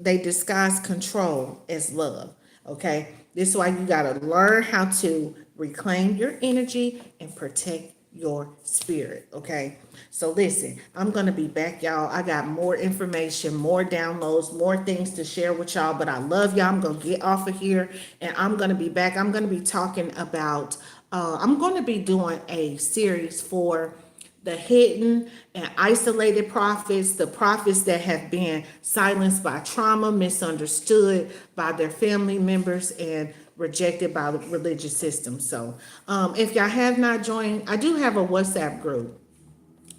they disguise control as love. Okay. This is why you got to learn how to reclaim your energy and protect your spirit. Okay. So listen, I'm going to be back, y'all. I got more information, more downloads, more things to share with y'all, but I love y'all. I'm going to get off of here and I'm going to be back. I'm going to be talking about, I'm going to be doing a series for the hidden and isolated prophets, the prophets that have been silenced by trauma, misunderstood by their family members, and rejected by the religious system. So if y'all have not joined, I do have a WhatsApp group,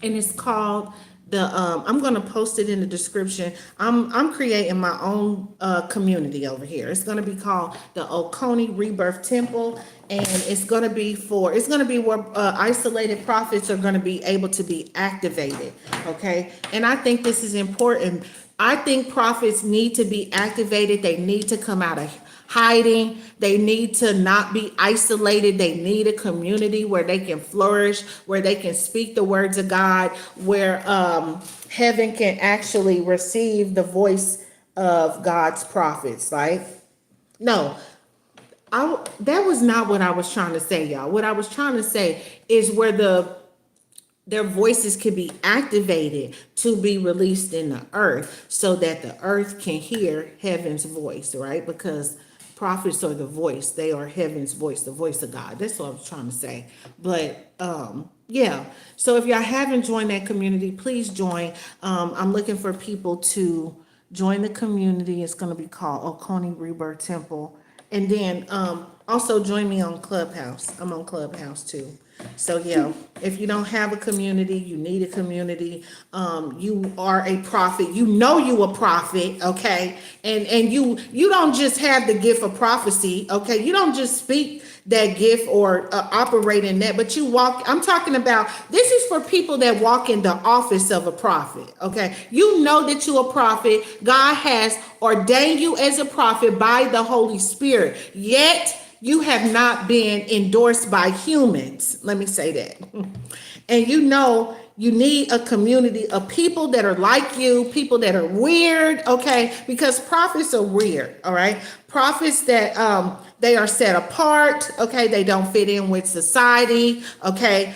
and it's called the I'm going to post it in the description. I'm creating my own community over here. It's going to be called the Oconee Rebirth Temple, and it's going to be where isolated prophets are going to be able to be activated. Okay, and I think this is important. I think prophets need to be activated. They need to come out of hiding. They need to not be isolated. They need a community where they can flourish, where they can speak the words of God, where heaven can actually receive the voice of God's prophets. Like, no, that was not what I was trying to say, y'all. What I was trying to say is where their voices can be activated to be released in the earth so that the earth can hear heaven's voice, right? Because prophets are the voice. They are heaven's voice, the voice of God. That's what I was trying to say. But yeah. So if y'all haven't joined that community, please join. I'm looking for people to join the community. It's going to be called Oconee Rebirth Temple. And then also join me on Clubhouse. I'm on Clubhouse too. So yeah, if you don't have a community, you need a community. You are a prophet. You know you a prophet, okay? And you don't just have the gift of prophecy, okay? You don't just speak that gift or operate in that, but you walk. I'm talking about, this is for people that walk in the office of a prophet, okay? You know that you're a prophet. God has ordained you as a prophet by the Holy Spirit, yet you have not been endorsed by humans. Let me say that. And you know you need a community of people that are like you, people that are weird, okay? Because prophets are weird, all right? Prophets that they are set apart, okay? They don't fit in with society, okay?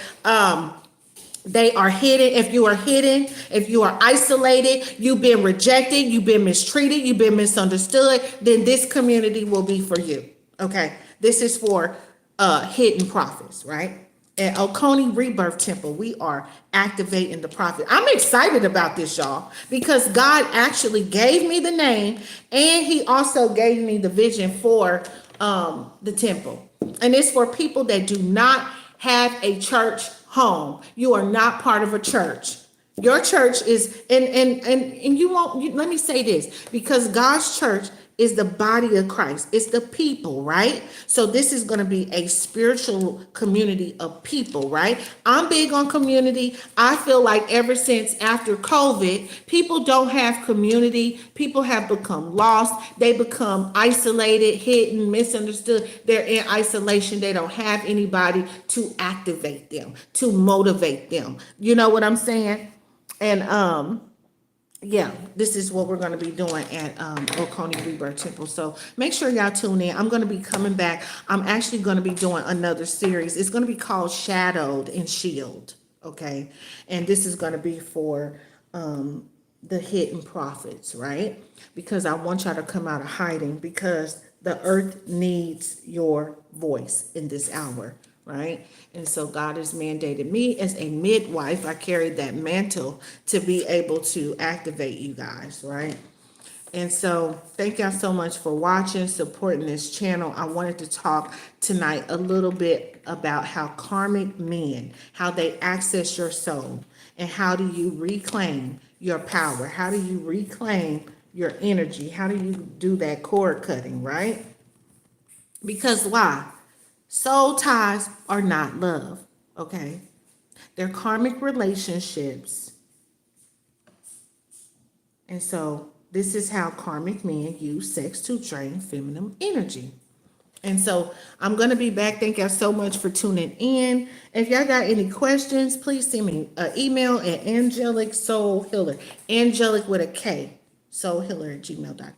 They are hidden. If you are hidden, if you are isolated, you've been rejected, you've been mistreated, you've been misunderstood, then this community will be for you, okay? This is for hidden prophets, right? At Oconee Rebirth Temple, we are activating the prophet. I'm excited about this, y'all, because God actually gave me the name and he also gave me the vision for the temple. And it's for people that do not have a church home. You are not part of a church. Your church is, and you won't, let me say this, because God's church is the body of Christ. It's the people, right? So this is going to be a spiritual community of people, right? I'm big on community. I feel like ever since after COVID, people don't have community. People have become lost. They become isolated, hidden, misunderstood. They're in isolation. They don't have anybody to activate them, to motivate them. You know what I'm saying? And yeah, this is what we're going to be doing at Oconee Rebirth Temple. So make sure y'all tune in. I'm going to be coming back. I'm actually going to be doing another series. It's going to be called Shadowed and Shield. Okay. And this is going to be for the hidden prophets, right? Because I want y'all to come out of hiding, because the earth needs your voice in this hour. Right. And so God has mandated me as a midwife. I carried that mantle to be able to activate you guys. Right. And so thank y'all so much for watching, supporting this channel. I wanted to talk tonight a little bit about how karmic men, how they access your soul, and how do you reclaim your power? How do you reclaim your energy? How do you do that cord cutting? Right. Because why? Soul ties are not love, okay? They're karmic relationships. And so this is how karmic men use sex to drain feminine energy. And so I'm going to be back. Thank y'all so much for tuning in. If y'all got any questions, please send me an email at Angelic Soul Healer. Angelic with a K. soulhealer@gmail.com.